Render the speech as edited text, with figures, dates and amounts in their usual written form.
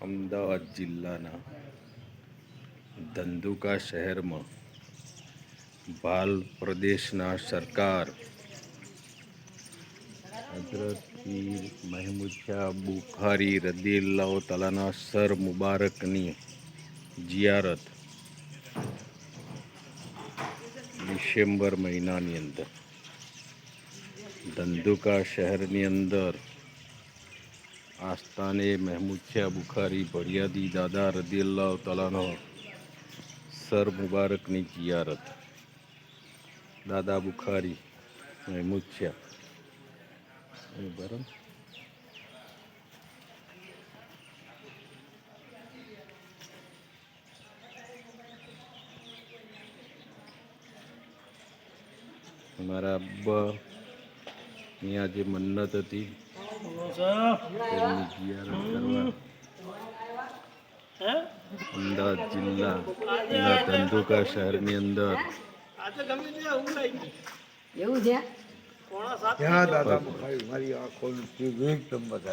અમદાવાદ જિલ્લાના ધંધુકા શહેરમાં ભાલ પ્રદેશના સરકાર હજરત પીર મહેમૂદ શાહ બુખારી રદિયલ્લાહુ તઆલાના સર મુબારકની જિયારત ડિસેમ્બર મહિનાની અંદર ધંધુકા શહેરની અંદર આસ્થાને મહેમૂદ શાહ બુખારી ભરિયાદી દાદા રદિયલ્લાહુ તઆલાનો સર મુબારકની જિયારત દાદા બુખારી મહેમૂદ શાહ ગરમ મારા અબ્બા અહીંયા જે મન્નત હતી તેમની જિયારત કરવા અમદાવાદ જિલ્લાના ધંધુકા શહેરની અંદર એવું છે. દાદા બુખારી મારી આંખો એકદમ બધા